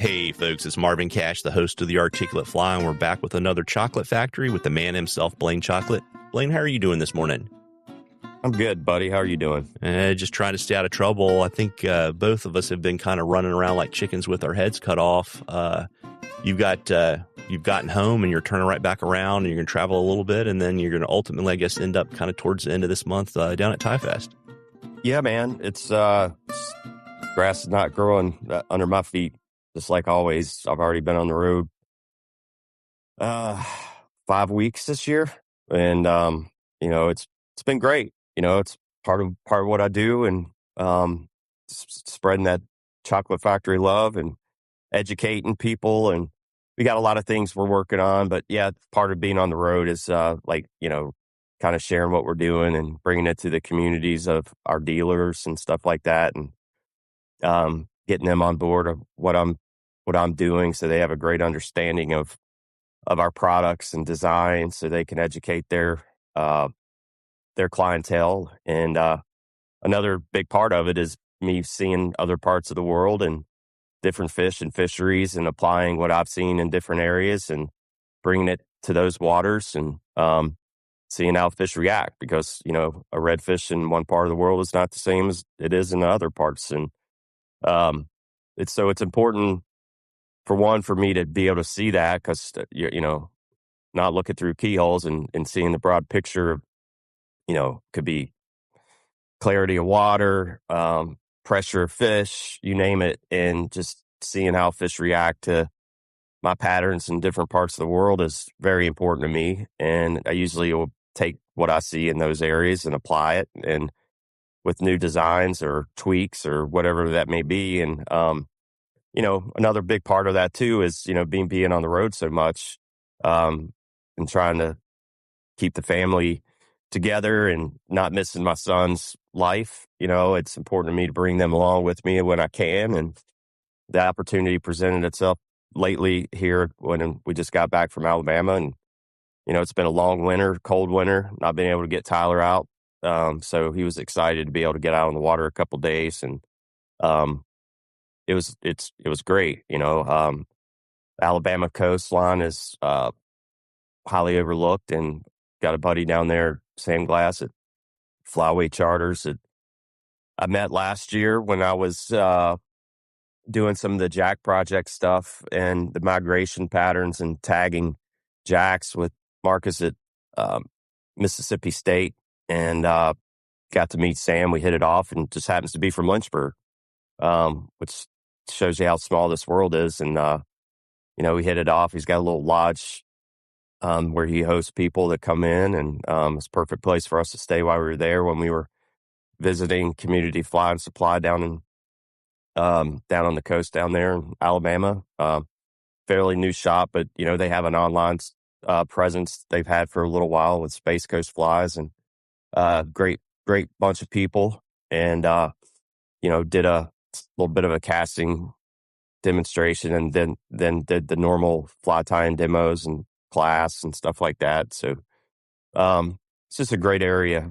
Hey folks, it's Marvin Cash, the host of The Articulate Fly, and we're back with another chocolate factory with the man himself, Blane Chocklett. Blane, how are you doing this morning? I'm good, buddy. How are you doing? Just trying to stay out of trouble. I think both of us have been kind of running around like chickens with our heads cut off. You've gotten home and you're turning right back around and you're going to travel a little bit, and then you're going to ultimately, I guess, end up kind of towards the end of this month down at Tie Fest. Yeah, man. It's grass is not growing under my feet. Just like always, I've already been on the road 5 weeks this year, and it's been great. It's part of what I do, and spreading that chocolate factory love and educating people, and we got a lot of things we're working on. But yeah, part of being on the road is kind of sharing what we're doing and bringing it to the communities of our dealers and stuff like that, and getting them on board of what I'm doing, so they have a great understanding of our products and design, so they can educate their clientele. And another big part of it is me seeing other parts of the world and different fish and fisheries, and applying what I've seen in different areas and bringing it to those waters, and seeing how fish react, because a redfish in one part of the world is not the same as it is in other parts. And it's important, for me to be able to see that, because not looking through keyholes and seeing the broad picture. Could be clarity of water, pressure of fish, you name it, and just seeing how fish react to my patterns in different parts of the world is very important to me. And I usually will take what I see in those areas and apply it, and with new designs or tweaks or whatever that may be. And another big part of that too is being on the road so much, and trying to keep the family together and not missing my son's life. It's important to me to bring them along with me when I can, and the opportunity presented itself lately here when we just got back from Alabama, and it's been a long winter, cold winter, not being able to get Tyler out. So he was excited to be able to get out on the water a couple days, and it was great. Alabama coastline is highly overlooked, and got a buddy down there, Sam Glass at Flyway Charters, that I met last year when I was doing some of the jack project stuff and the migration patterns and tagging jacks with Marcus at Mississippi State, and got to meet Sam. We hit it off, and just happens to be from Lynchburg, which shows you how small this world is. And we hit it off. He's got a little lodge where he hosts people that come in, and it's a perfect place for us to stay while we were there, when we were visiting Community Fly and Supply down on the coast down there in Alabama. Fairly new shop, but they have an online presence they've had for a little while with Space Coast Flies, and great bunch of people. And did a little bit of a casting demonstration, and then did the normal fly tying demos and class and stuff like that. So it's just a great area,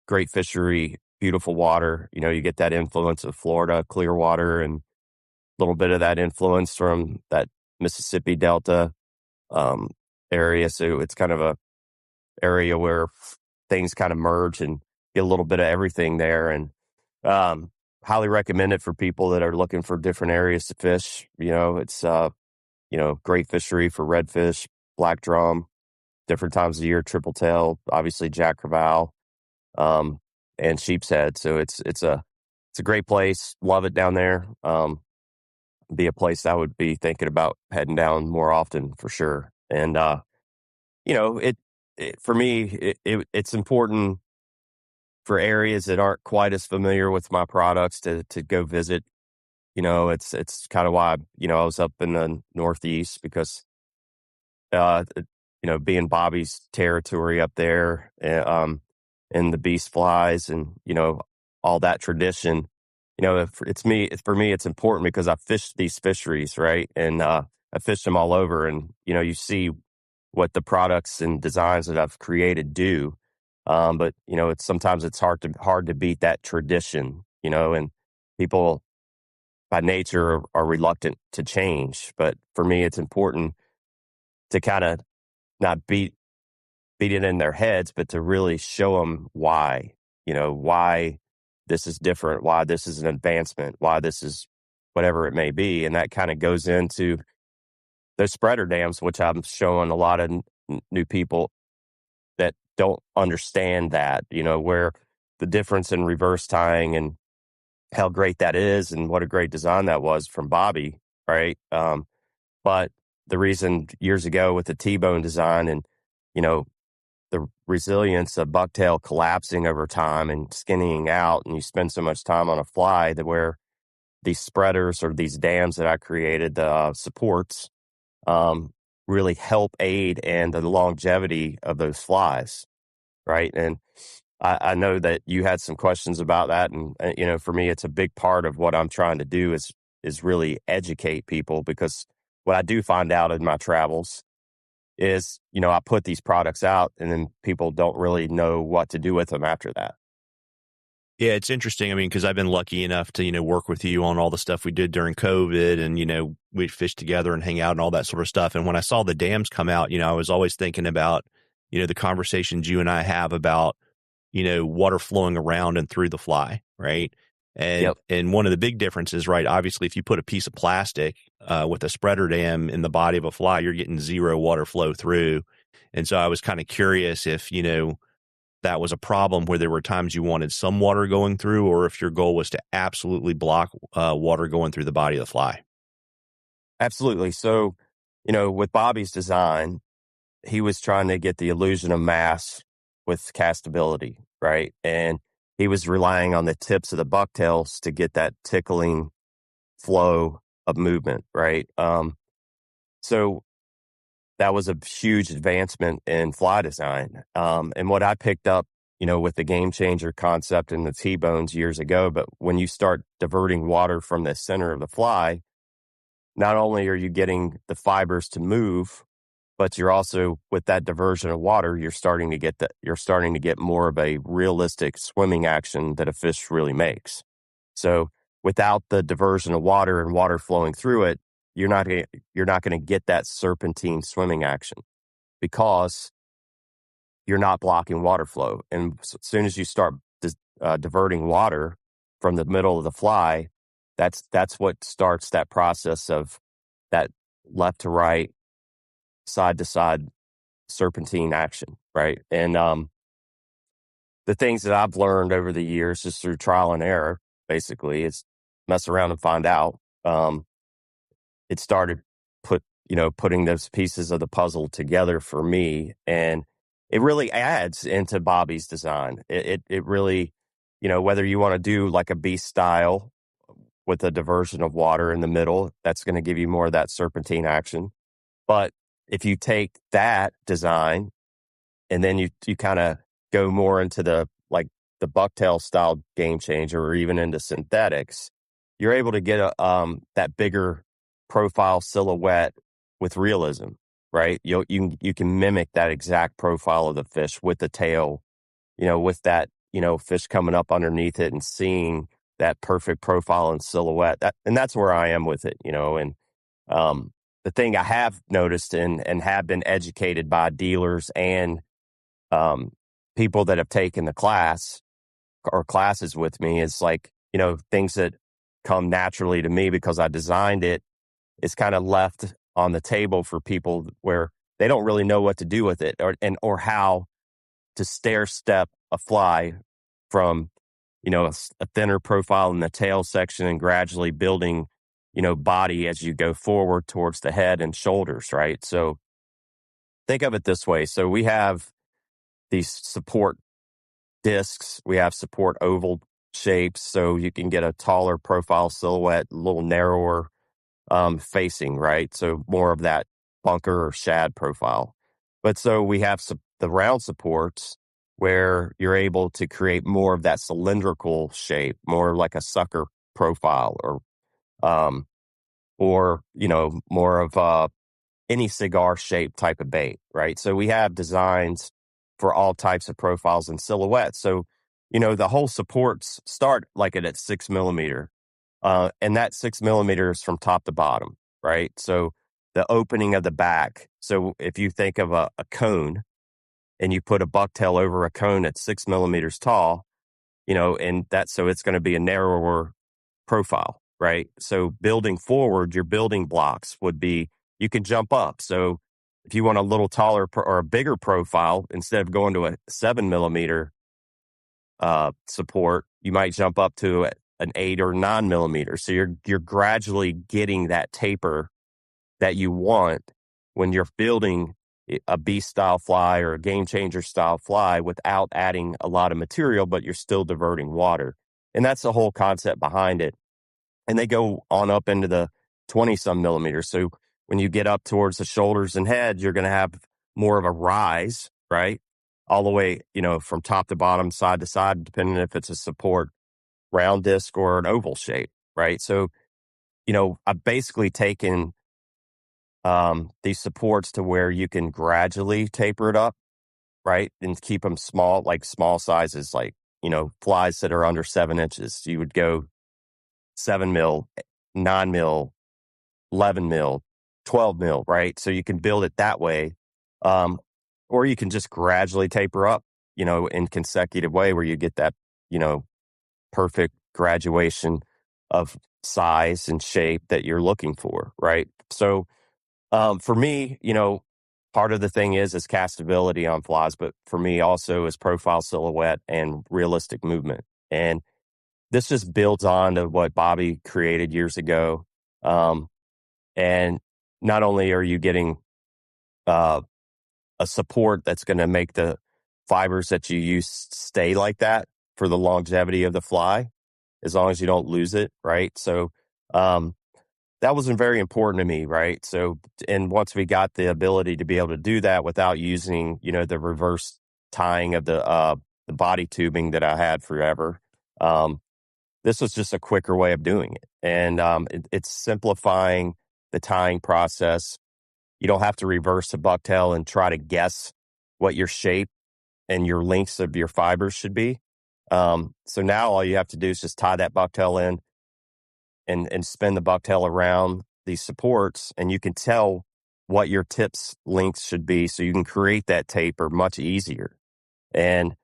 great fishery, beautiful water. You get that influence of Florida, clear water, and a little bit of that influence from that Mississippi Delta area. So it's kind of a area where things kind of merge and get a little bit of everything there. And highly recommend it for people that are looking for different areas to fish. It's great fishery for redfish, black drum, different times of the year, triple tail, obviously jack crevalle, and sheep's head. So it's a great place. Love it down there. Be a place I would be thinking about heading down more often, for sure. And for me, it's important for areas that aren't quite as familiar with my products to go visit. It's kind of why I was up in the Northeast, because being Bobby's territory up there, and the beast flies, and all that tradition. For me, it's important because I fish these fisheries, right? And I fish them all over, and you see what the products and designs that I've created do. But sometimes it's hard to beat that tradition, and people by nature are reluctant to change. But for me, it's important to kind of not beat it in their heads, but to really show them why, why this is different, why this is an advancement, why this is whatever it may be. And that kind of goes into those spreader dams, which I'm showing a lot of new people that don't understand that, where the difference in reverse tying and how great that is and what a great design that was from Bobby, right? But the reason years ago with the T-bone design and, the resilience of bucktail collapsing over time and skinning out, and you spend so much time on a fly that where these spreaders or these dams that I created, the supports, really help aid in the longevity of those flies, right? And I know that you had some questions about that, and for me, it's a big part of what I'm trying to do is really educate people, because what I do find out in my travels is, I put these products out and then people don't really know what to do with them after that. Yeah, it's interesting. I mean, because I've been lucky enough to, work with you on all the stuff we did during COVID, and, we'd fish together and hang out and all that sort of stuff. And when I saw the dams come out, I was always thinking about, the conversations you and I have about, water flowing around and through the fly, right? And Yep. and one of the big differences, right? Obviously, if you put a piece of plastic with a spreader dam in the body of a fly, you're getting zero water flow through. And so I was kind of curious if, that was a problem where there were times you wanted some water going through, or if your goal was to absolutely block water going through the body of the fly. Absolutely. So, with Bobby's design, he was trying to get the illusion of mass with castability, right? And he was relying on the tips of the bucktails to get that tickling flow of movement, right? So that was a huge advancement in fly design. And what I picked up, with the game changer concept and the T-bones years ago, but when you start diverting water from the center of the fly, not only are you getting the fibers to move, but you're also, with that diversion of water, you're starting to get more of a realistic swimming action that a fish really makes. So without the diversion of water and water flowing through it, you're not going to get that serpentine swimming action, because you're not blocking water flow. And as soon as you start diverting water from the middle of the fly, that's what starts that process of that left to right, side to side serpentine action, right? And the things that I've learned over the years, just through trial and error, basically, is mess around and find out. It started putting those pieces of the puzzle together for me, and it really adds into Bobby's design. It really, whether you want to do like a beast style with a diversion of water in the middle, that's going to give you more of that serpentine action. But if you take that design and then you kind of go more into the bucktail style game changer, or even into synthetics, you're able to get that bigger profile silhouette with realism, right? You can mimic that exact profile of the fish with the tail, with that fish coming up underneath it and seeing that perfect profile and silhouette. And that's where I am with it, and the thing I have noticed and have been educated by dealers and people that have taken the class or classes with me is things that come naturally to me because I designed it, is kind of left on the table for people where they don't really know what to do with it, or how to stair step a fly from, a thinner profile in the tail section and gradually building, body as you go forward towards the head and shoulders, right? So think of it this way. So we have these support discs, we have support oval shapes, so you can get a taller profile silhouette, a little narrower facing, right? So more of that bunker or shad profile. But so we have the round supports where you're able to create more of that cylindrical shape, more like a sucker profile, um, or more of any cigar shaped type of bait, right? So we have designs for all types of profiles and silhouettes. So, the whole supports start like at 6 millimeter. And that 6 millimeters from top to bottom, right? So the opening of the back. So if you think of a cone and you put a bucktail over a cone that's 6 millimeters tall, and so it's going to be a narrower profile, right? So building forward, your building blocks would be, you can jump up. So if you want a little taller or a bigger profile, instead of going to a 7 millimeter support, you might jump up to an 8 or 9 millimeter. So you're gradually getting that taper that you want when you're building a beast style fly or a game changer style fly without adding a lot of material, but you're still diverting water. And that's the whole concept behind it. And they go on up into the 20 some millimeters. So when you get up towards the shoulders and head, you're going to have more of a rise, right? All the way, from top to bottom, side to side, depending if it's a support round disc or an oval shape, right? So, I've basically taken these supports to where you can gradually taper it up, right? And keep them small, like small sizes, like, flies that are under 7 inches. You would go 7 mil, 9 mil, 11 mil, 12 mil, right? So you can build it that way. Or you can just gradually taper up, in consecutive way where you get that, perfect graduation of size and shape that you're looking for, right? So for me, part of the thing is castability on flies, but for me also is profile silhouette and realistic movement. And this just builds on to what Bobby created years ago. And not only are you getting a support that's going to make the fibers that you use stay like that for the longevity of the fly, as long as you don't lose it, right? So that wasn't very important to me, right? So, and once we got the ability to be able to do that without using, the reverse tying of the body tubing that I had forever, this was just a quicker way of doing it. And it's simplifying the tying process. You don't have to reverse the bucktail and try to guess what your shape and your lengths of your fibers should be. So now all you have to do is just tie that bucktail in and spin the bucktail around these supports, and you can tell what your tips lengths should be, so you can create that taper much easier. And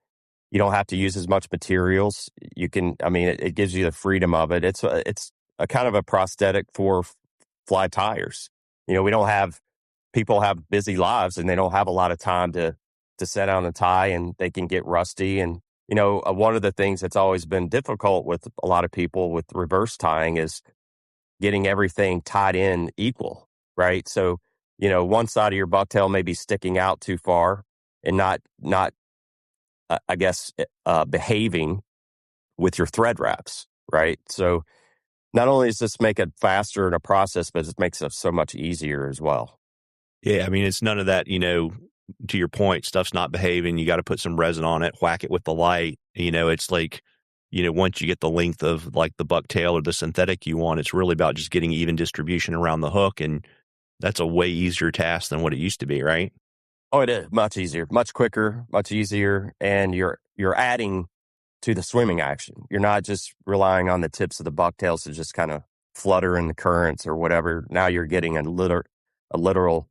you don't have to use as much materials. You can, it gives you the freedom of it. It's a kind of a prosthetic for fly tires. We don't have, people have busy lives and they don't have a lot of time to set on a tie, and they can get rusty. And, one of the things that's always been difficult with a lot of people with reverse tying is getting everything tied in equal, right? So, one side of your bucktail may be sticking out too far and not behaving with your thread wraps, right? So not only does this make it faster in a process, but it makes it so much easier as well. Yeah, it's none of that, to your point, stuff's not behaving. You got to put some resin on it, whack it with the light. It's like, once you get the length of like the bucktail or the synthetic you want, it's really about just getting even distribution around the hook. And that's a way easier task than what it used to be, right? Oh, it is much easier, much quicker, much easier. And you're adding to the swimming action. You're not just relying on the tips of the bucktails to just kind of flutter in the currents or whatever. Now you're getting a literal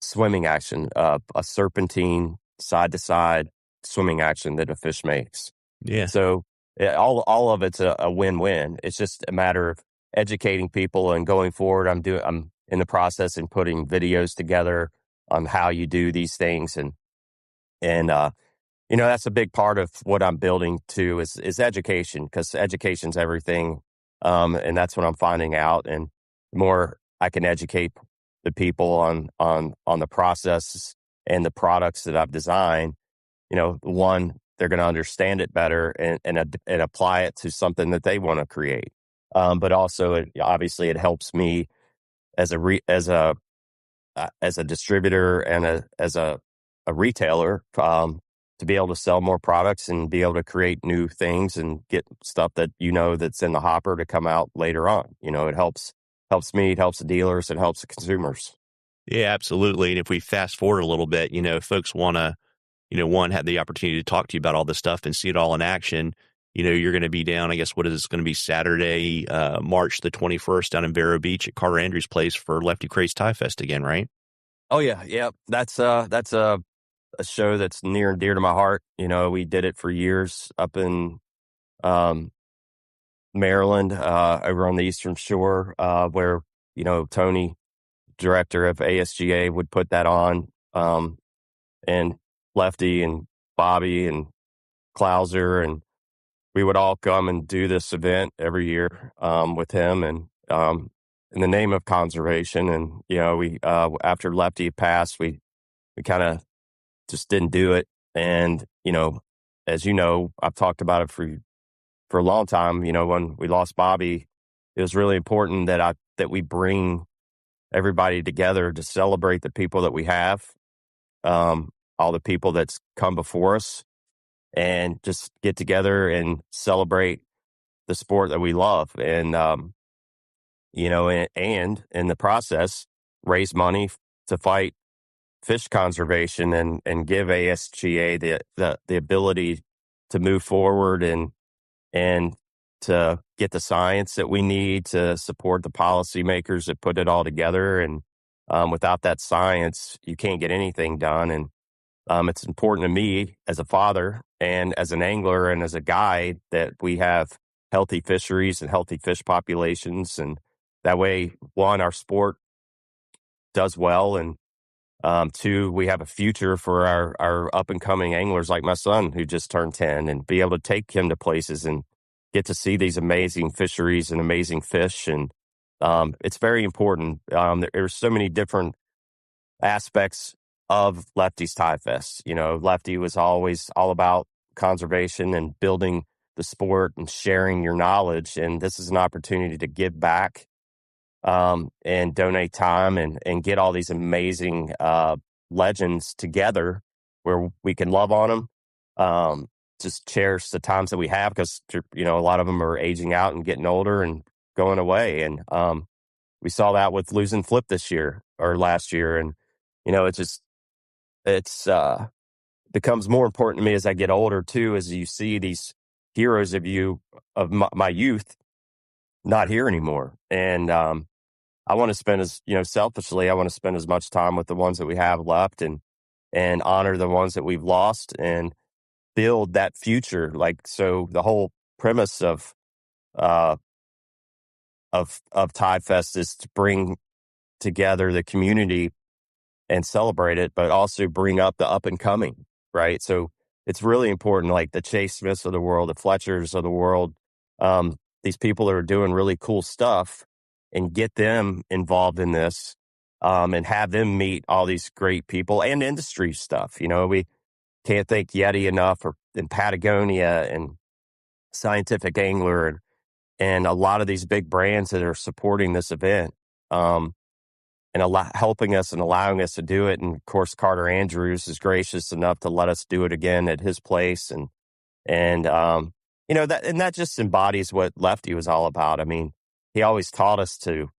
swimming action, a serpentine side to side swimming action that a fish makes. Yeah. So all of it's a win-win. It's just a matter of educating people and going forward. I'm in the process and putting videos together on how you do these things. And that's a big part of what I'm building too is education, because education's everything. And that's what I'm finding out. And the more I can educate the people on the process and the products that I've designed, one, they're going to understand it better and apply it to something that they want to create. But also, it helps me as a distributor and as a retailer to be able to sell more products and be able to create new things and get stuff that that's in the hopper to come out later on. It helps me, it helps the dealers, it helps the consumers. Yeah, absolutely. And if we fast forward a little bit, if folks want to, one, have the opportunity to talk to you about all this stuff and see it all in action, you're going to be down, I guess, what is this going to be, Saturday, March the 21st down in Vero Beach at Carter Andrews' place for Lefty Craze Tie Fest again, right? Oh yeah. That's a show that's near and dear to my heart. We did it for years up in um, Maryland, over on the Eastern Shore, where Tony, director of ASGA, would put that on, and Lefty and Bobby and Clouser, and we would all come and do this event every year with him, and in the name of conservation. And we after Lefty passed, we kind of just didn't do it. And as I've talked about it for a long time. When we lost Bobby, it was really important that we bring everybody together to celebrate the people that we have, all the people that's come before us, and just get together and celebrate the sport that we love. And and in the process, raise money to fight fish conservation, and give ASGA the ability to move forward, and to get the science that we need to support the policymakers that put it all together. And without that science, you can't get anything done. And it's important to me as a father and as an angler and as a guide that we have healthy fisheries and healthy fish populations. And that way, one, our sport does well, and two, we have a future for our up and coming anglers like my son, who just turned 10, and be able to take him to places and get to see these amazing fisheries and amazing fish. And it's very important. There's so many different aspects of Lefty's Tie Fest. Lefty was always all about conservation and building the sport and sharing your knowledge. And this is an opportunity to give back, and donate time, and get all these amazing legends together where we can love on them. Just cherish the times that we have, because a lot of them are aging out and getting older and going away. And we saw that with losing Flip this year or last year. And it's becomes more important to me as I get older too, as you see these heroes of my youth not here anymore. And I want to spend selfishly, I want to spend as much time with the ones that we have left, and honor the ones that we've lost, and build that future. So the whole premise of Tide Fest is to bring together the community and celebrate it, but also bring up the up and coming, right? So it's really important, like the Chase Smiths of the world, the Fletchers of the world, these people that are doing really cool stuff, and get them involved in this, and have them meet all these great people and industry stuff. We can't thank Yeti enough, or in Patagonia and Scientific Angler, and a lot of these big brands that are supporting this event, and helping us and allowing us to do it. And of course, Carter Andrews is gracious enough to let us do it again at his place. That just embodies what Lefty was all about. I mean, he always taught us to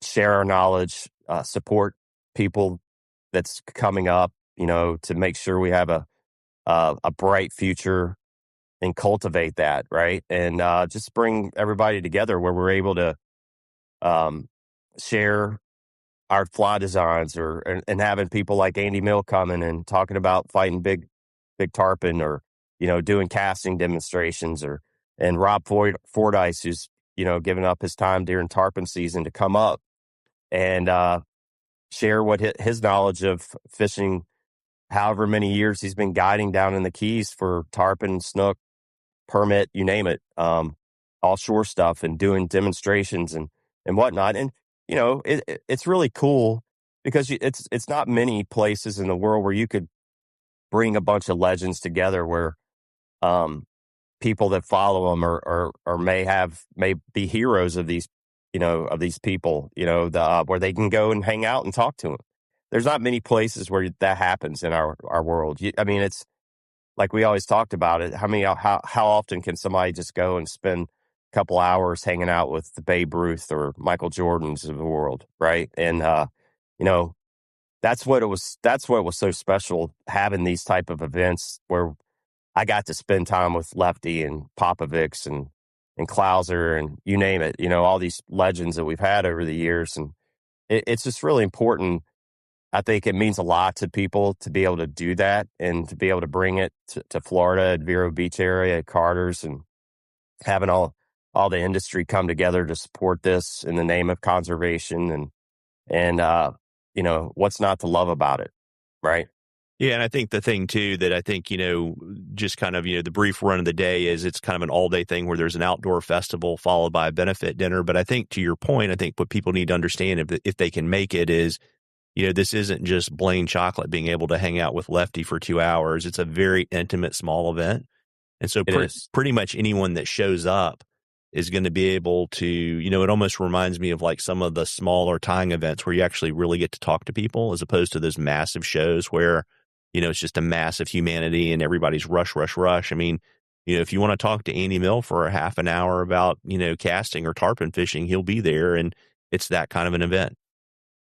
share our knowledge, support people that's coming up, to make sure we have a bright future, and cultivate that, right? And just bring everybody together where we're able to share our fly designs, and having people like Andy Mill coming and talking about fighting big tarpon, or doing casting demonstrations, and Rob Fordyce, who's giving up his time during tarpon season to come up and share what his knowledge of fishing, however many years he's been guiding down in the Keys for tarpon, snook, permit, you name it, all shore stuff, and doing demonstrations and whatnot. And it's really cool, because it's not many places in the world where you could bring a bunch of legends together, where people that follow them or may be heroes of these people, where they can go and hang out and talk to them. There's not many places where that happens in our world. I mean, it's like we always talked about it. How often can somebody just go and spend a couple hours hanging out with the Babe Ruth or Michael Jordans of the world, right? And that's what was so special, having these type of events where I got to spend time with Lefty and Popovic's and Klauser and you name it, all these legends that we've had over the years. And it's just really important. I think it means a lot to people to be able to do that and to be able to bring it to Florida at Vero Beach area, at Carter's, and having all the industry come together to support this in the name of conservation and what's not to love about it, right? Yeah, and I think the thing too that I think, just kind of, the brief run of the day is it's kind of an all-day thing where there's an outdoor festival followed by a benefit dinner. But I think to your point, I think what people need to understand if they can make it is, this isn't just Blane Chocklett being able to hang out with Lefty for 2 hours. It's a very intimate, small event. And so pretty much anyone that shows up is going to be able to, it almost reminds me of like some of the smaller tying events where you actually really get to talk to people as opposed to those massive shows where, it's just a massive humanity and everybody's rush. I mean, if you want to talk to Andy Mill for a half an hour about, casting or tarpon fishing, he'll be there. And it's that kind of an event.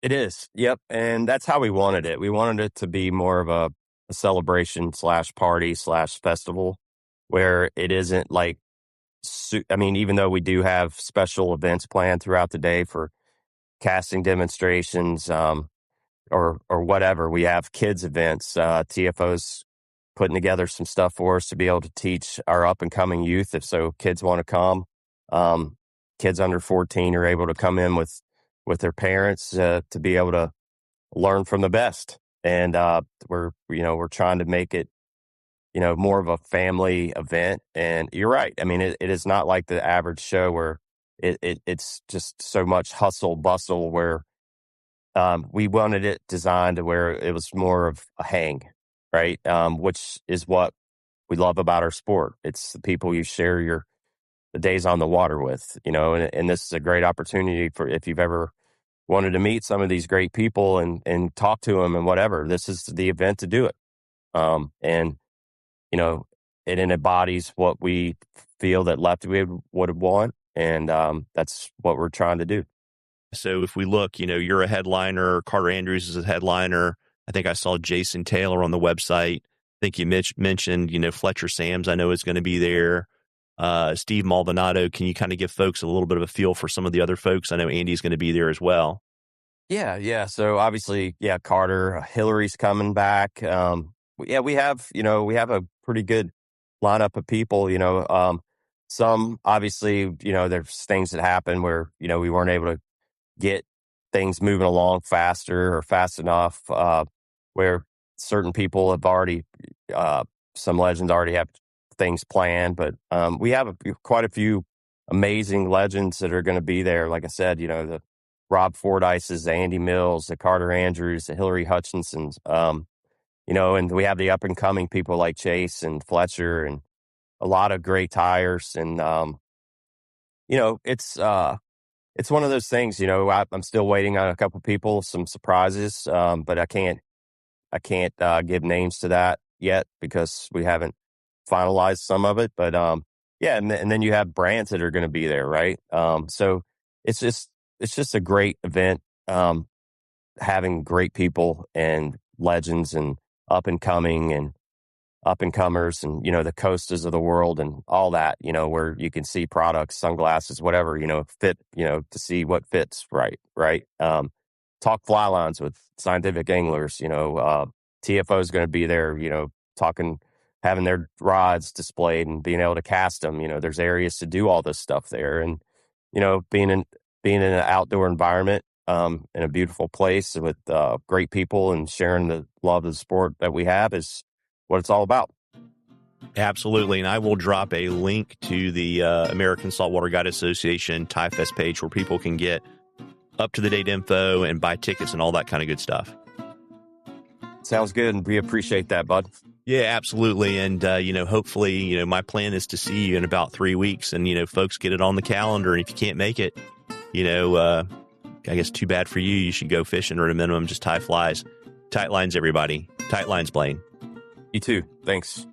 It is. Yep. And that's how we wanted it. We wanted it to be more of a celebration / party / festival where it isn't like, even though we do have special events planned throughout the day for casting demonstrations, or whatever, we have kids events, TFO's putting together some stuff for us to be able to teach our up and coming youth. If so, kids want to come, kids under 14 are able to come in with their parents, to be able to learn from the best. And, we're trying to make it, more of a family event. And you're right. I mean, it is not like the average show where it's just so much hustle bustle where, we wanted it designed to where it was more of a hang, right? Which is what we love about our sport. It's the people you share the days on the water with, and this is a great opportunity for if you've ever wanted to meet some of these great people and talk to them and whatever, this is the event to do it. And, it embodies what we feel that Lefty would want. And that's what we're trying to do. So if we look, you're a headliner, Carter Andrews is a headliner. I think I saw Jason Taylor on the website. I think you mentioned, Fletcher Sams, I know is going to be there. Steve Maldonado, can you kind of give folks a little bit of a feel for some of the other folks? I know Andy's going to be there as well. Yeah. So obviously, Carter, Hillary's coming back. We have a pretty good lineup of people, some obviously, there's things that happen where, we weren't able to get things moving along faster or fast enough, where certain people have already, some legends already have things planned, but we have quite a few amazing legends that are going to be there. Like I said, the Rob Fordyce's, the Andy Mills, the Carter Andrews, the Hillary Hutchinsons, and we have the up and coming people like Chase and Fletcher and a lot of great tires. And, it's one of those things, I'm still waiting on a couple people, some surprises, but I can't give names to that yet because we haven't finalized some of it. But and then you have brands that are going to be there, right? So it's just a great event, having great people and legends and up and coming and up and comers and, the Costas of the world and all that, where you can see products, sunglasses, whatever, fit, to see what fits right. Talk fly lines with scientific anglers, TFO is going to be there, talking, having their rods displayed and being able to cast them. There's areas to do all this stuff there. And, being in an outdoor environment, in a beautiful place with great people and sharing the love of the sport that we have is what it's all about. Absolutely. And I will drop a link to the American Saltwater Guide Association Tie Fest page where people can get up-to-the-date info and buy tickets and all that kind of good stuff. Sounds good. And we appreciate that, bud. Yeah, absolutely. And, hopefully, my plan is to see you in about 3 weeks and, folks get it on the calendar. And if you can't make it, I guess too bad for you. You should go fishing or at a minimum, just tie flies. Tight lines, everybody. Tight lines, Blane. You too. Thanks.